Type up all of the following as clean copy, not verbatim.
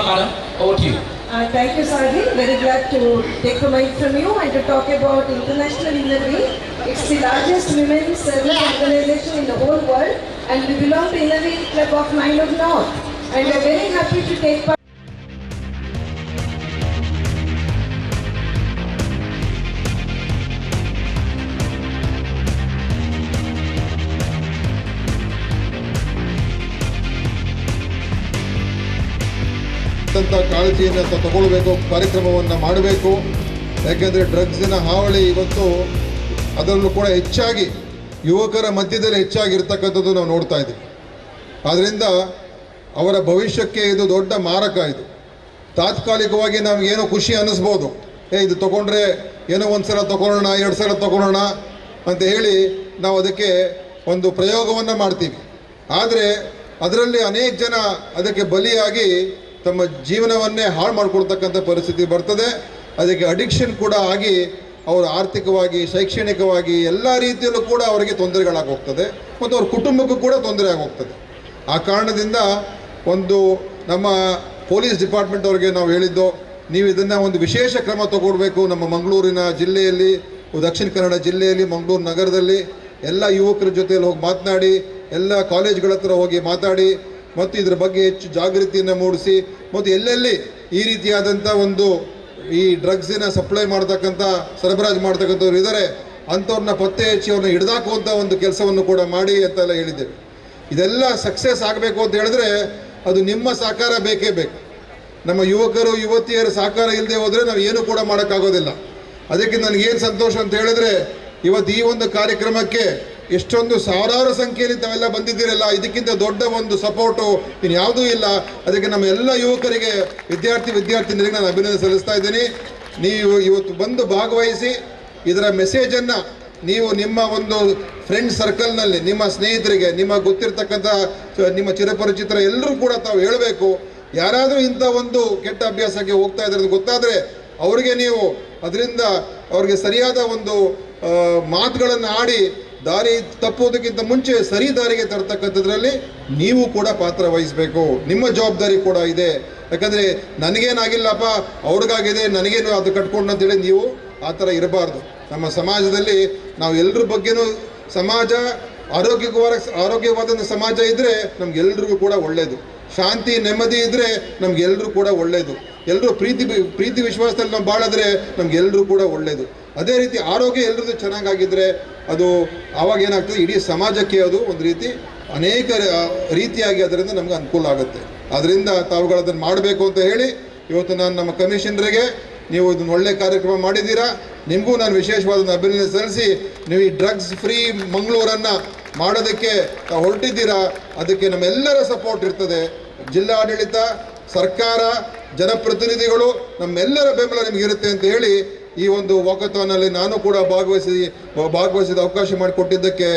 madam. Over to you. Thank you, Saji. Very glad to take the mic from you and to talk about International Inner Wing. It's the largest women's service organization in the whole world, and we belong to Inner Wing Club of 9 of North. And we are very happy to take part. ಕಾಳಜಿಯನ್ನು ತಗೊಳ್ಬೇಕು, ಕಾರ್ಯಕ್ರಮವನ್ನು ಮಾಡಬೇಕು. ಯಾಕೆಂದರೆ ಡ್ರಗ್ಸಿನ ಹಾವಳಿ ಇವತ್ತು ಅದರಲ್ಲೂ ಕೂಡ ಹೆಚ್ಚಾಗಿ ಯುವಕರ ಮಧ್ಯದಲ್ಲಿ ಹೆಚ್ಚಾಗಿರ್ತಕ್ಕಂಥದ್ದು ನಾವು ನೋಡ್ತಾ ಇದ್ದೀವಿ. ಆದ್ದರಿಂದ ಅವರ ಭವಿಷ್ಯಕ್ಕೆ ಇದು ದೊಡ್ಡ ಮಾರಕ. ಇದು ತಾತ್ಕಾಲಿಕವಾಗಿ ನಮಗೇನೋ ಖುಷಿ ಅನ್ನಿಸ್ಬೋದು, ಇದು ತೊಗೊಂಡ್ರೆ ಏನೋ ಒಂದು ಸಲ ತೊಗೊಳ್ಳೋಣ, 2 ಸಲ ತೊಗೊಳ್ಳೋಣ ಅಂತ ಹೇಳಿ ನಾವು ಅದಕ್ಕೆ ಒಂದು ಪ್ರಯೋಗವನ್ನು ಮಾಡ್ತೀವಿ. ಆದರೆ ಅದರಲ್ಲಿ ಅನೇಕ ಜನ ಅದಕ್ಕೆ ಬಲಿಯಾಗಿ ತಮ್ಮ ಜೀವನವನ್ನೇ ಹಾಳು ಮಾಡಿಕೊಳ್ತಕ್ಕಂಥ ಪರಿಸ್ಥಿತಿ ಬರ್ತದೆ. ಅದಕ್ಕೆ ಅಡಿಕ್ಷನ್ ಕೂಡ ಆಗಿ ಅವರು ಆರ್ಥಿಕವಾಗಿ, ಶೈಕ್ಷಣಿಕವಾಗಿ ಎಲ್ಲ ರೀತಿಯಲ್ಲೂ ಕೂಡ ಅವರಿಗೆ ತೊಂದರೆಗಳಾಗೋಗ್ತದೆ ಮತ್ತು ಅವ್ರ ಕುಟುಂಬಕ್ಕೂ ಕೂಡ ತೊಂದರೆ ಆಗೋಗ್ತದೆ. ಆ ಕಾರಣದಿಂದ ನಮ್ಮ ಪೊಲೀಸ್ ಡಿಪಾರ್ಟ್ಮೆಂಟ್ ಅವ್ರಿಗೆ ನಾವು ಹೇಳಿದ್ದು, ನೀವು ಇದನ್ನು ಒಂದು ವಿಶೇಷ ಕ್ರಮ ತಗೊಳ್ಬೇಕು. ನಮ್ಮ ಮಂಗಳೂರಿನ ಜಿಲ್ಲೆಯಲ್ಲಿ, ದಕ್ಷಿಣ ಕನ್ನಡ ಜಿಲ್ಲೆಯಲ್ಲಿ, ಮಂಗಳೂರು ನಗರದಲ್ಲಿ ಎಲ್ಲ ಯುವಕರ ಜೊತೆಯಲ್ಲಿ ಹೋಗಿ ಮಾತನಾಡಿ, ಎಲ್ಲ ಕಾಲೇಜ್ಗಳ ಹತ್ರ ಹೋಗಿ ಮಾತಾಡಿ ಮತ್ತು ಇದರ ಬಗ್ಗೆ ಹೆಚ್ಚು ಜಾಗೃತಿಯನ್ನು ಮೂಡಿಸಿ ಮತ್ತು ಎಲ್ಲೆಲ್ಲಿ ಈ ರೀತಿಯಾದಂಥ ಈ ಡ್ರಗ್ಸಿನ ಸಪ್ಲೈ ಮಾಡ್ತಕ್ಕಂಥ, ಸರಬರಾಜು ಮಾಡ್ತಕ್ಕಂಥವ್ರು ಇದ್ದಾರೆ ಅಂಥವ್ರನ್ನ ಪತ್ತೆ ಹಚ್ಚಿ ಅವ್ರನ್ನ ಹಿಡಿದಾಕುವಂಥ ಒಂದು ಕೆಲಸವನ್ನು ಕೂಡ ಮಾಡಿ ಅಂತೆಲ್ಲ ಹೇಳಿದ್ದೇವೆ. ಇದೆಲ್ಲ ಸಕ್ಸಸ್ ಆಗಬೇಕು ಅಂತ ಹೇಳಿದ್ರೆ ಅದು ನಿಮ್ಮ ಸಹಕಾರ ಬೇಕೇ ಬೇಕು. ನಮ್ಮ ಯುವಕರು ಯುವತಿಯರ ಸಹಕಾರ ಇಲ್ಲದೆ ಹೋದರೆ ನಾವು ಏನೂ ಕೂಡ ಮಾಡೋಕ್ಕಾಗೋದಿಲ್ಲ. ಅದಕ್ಕೆ ನನಗೇನು ಸಂತೋಷ ಅಂತ ಹೇಳಿದ್ರೆ, ಇವತ್ತು ಈ ಒಂದು ಕಾರ್ಯಕ್ರಮಕ್ಕೆ ಎಷ್ಟೊಂದು ಸಾವಿರಾರು ಸಂಖ್ಯೆಯಲ್ಲಿ ತಾವೆಲ್ಲ ಬಂದಿದ್ದೀರಲ್ಲ, ಇದಕ್ಕಿಂತ ದೊಡ್ಡ ಒಂದು ಸಪೋರ್ಟು ಇನ್ಯಾವುದೂ ಇಲ್ಲ. ಅದಕ್ಕೆ ನಮ್ಮ ಎಲ್ಲ ಯುವಕರಿಗೆ, ವಿದ್ಯಾರ್ಥಿನಿಯರಿಗೆ ನಾನು ಅಭಿನಂದನೆ ಸಲ್ಲಿಸ್ತಾ ಇದ್ದೀನಿ. ನೀವು ಇವತ್ತು ಬಂದು ಭಾಗವಹಿಸಿ ಇದರ ಮೆಸೇಜನ್ನು ನೀವು ನಿಮ್ಮ ಒಂದು ಫ್ರೆಂಡ್ ಸರ್ಕಲ್ನಲ್ಲಿ, ನಿಮ್ಮ ಸ್ನೇಹಿತರಿಗೆ, ನಿಮ್ಮ ಗೊತ್ತಿರ್ತಕ್ಕಂಥ ನಿಮ್ಮ ಚಿರಪರಿಚಿತರ ಎಲ್ಲರೂ ಕೂಡ ತಾವು ಹೇಳಬೇಕು. ಯಾರಾದರೂ ಇಂಥ ಒಂದು ಕೆಟ್ಟ ಅಭ್ಯಾಸಕ್ಕೆ ಹೋಗ್ತಾ ಇದ್ದಾರೆ ಗೊತ್ತಾದರೆ ಅವರಿಗೆ ನೀವು ಅದರಿಂದ ಅವ್ರಿಗೆ ಸರಿಯಾದ ಒಂದು ಮಾತುಗಳನ್ನು ಆಡಿ ದಾರಿ ತಪ್ಪುವುದಕ್ಕಿಂತ ಮುಂಚೆ ಸರಿ ದಾರಿಗೆ ತರ್ತಕ್ಕಂಥದ್ರಲ್ಲಿ ನೀವು ಕೂಡ ಪಾತ್ರ ವಹಿಸಬೇಕು. ನಿಮ್ಮ ಜವಾಬ್ದಾರಿ ಕೂಡ ಇದೆ. ಯಾಕಂದರೆ ನನಗೇನಾಗಿಲ್ಲಪ್ಪ, ಅವ್ರಿಗಾಗಿದೆ, ನನಗೇನು ಅದು ಕಟ್ಕೊಂಡು ಅಂತೇಳಿ ನೀವು ಆ ಥರ ಇರಬಾರ್ದು. ನಮ್ಮ ಸಮಾಜದಲ್ಲಿ ನಾವು ಎಲ್ಲರ ಬಗ್ಗೆನೂ, ಸಮಾಜ ಆರೋಗ್ಯವಾದಂಥ ಸಮಾಜ ಇದ್ದರೆ ನಮಗೆಲ್ರಿಗೂ ಕೂಡ ಒಳ್ಳೆಯದು. ಶಾಂತಿ ನೆಮ್ಮದಿ ಇದ್ದರೆ ನಮಗೆಲ್ಲರೂ ಕೂಡ ಒಳ್ಳೆಯದು. ಎಲ್ಲರೂ ಪ್ರೀತಿ ವಿಶ್ವಾಸದಲ್ಲಿ ನಾವು ಬಾಳಿದ್ರೆ ನಮಗೆಲ್ಲರೂ ಕೂಡ ಒಳ್ಳೆಯದು. ಅದೇ ರೀತಿ ಆರೋಗ್ಯ ಎಲ್ಲರದ್ದು ಚೆನ್ನಾಗಾಗಿದ್ದರೆ ಅದು ಆವಾಗ ಏನಾಗ್ತದೆ, ಇಡೀ ಸಮಾಜಕ್ಕೆ ಅದು ಒಂದು ರೀತಿ ಅನೇಕ ರೀತಿಯಾಗಿ ಅದರಿಂದ ನಮ್ಗೆ ಅನುಕೂಲ ಆಗುತ್ತೆ. ಆದ್ದರಿಂದ ತಾವುಗಳದನ್ನು ಮಾಡಬೇಕು ಅಂತ ಹೇಳಿ ಇವತ್ತು ನಾನು ನಮ್ಮ ಕಮಿಷನರಿಗೆ, ನೀವು ಇದನ್ನು ಒಳ್ಳೆಯ ಕಾರ್ಯಕ್ರಮ ಮಾಡಿದ್ದೀರಾ, ನಿಮಗೂ ನಾನು ವಿಶೇಷವಾದ ಅಭಿನಂದನೆ ಸಲ್ಲಿಸಿ, ನೀವು ಈ ಡ್ರಗ್ಸ್ ಫ್ರೀ ಮಂಗಳೂರನ್ನು ಮಾಡೋದಕ್ಕೆ ಹೊರಟಿದ್ದೀರಾ. ಅದಕ್ಕೆ ನಮ್ಮೆಲ್ಲರ ಸಪೋರ್ಟ್ ಇರ್ತದೆ. ಜಿಲ್ಲಾಡಳಿತ, ಸರ್ಕಾರ, ಜನಪ್ರತಿನಿಧಿಗಳು, ನಮ್ಮೆಲ್ಲರ ಬೆಂಬಲ ನಿಮಗಿರುತ್ತೆ ಅಂತ ಹೇಳಿ ಈ ಒಂದು ವಾಕಥಾನಲ್ಲಿ ನಾನು ಕೂಡ ಭಾಗವಹಿಸಿದ ಅವಕಾಶ ಮಾಡಿಕೊಟ್ಟಿದ್ದಕ್ಕೆ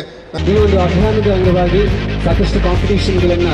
ಈ ಒಂದು ಅಭಿಯಾನದ ಅಂಗವಾಗಿ ಸಾಕಷ್ಟು ಕಾಂಪಿಟೇಷನ್ಗಳನ್ನು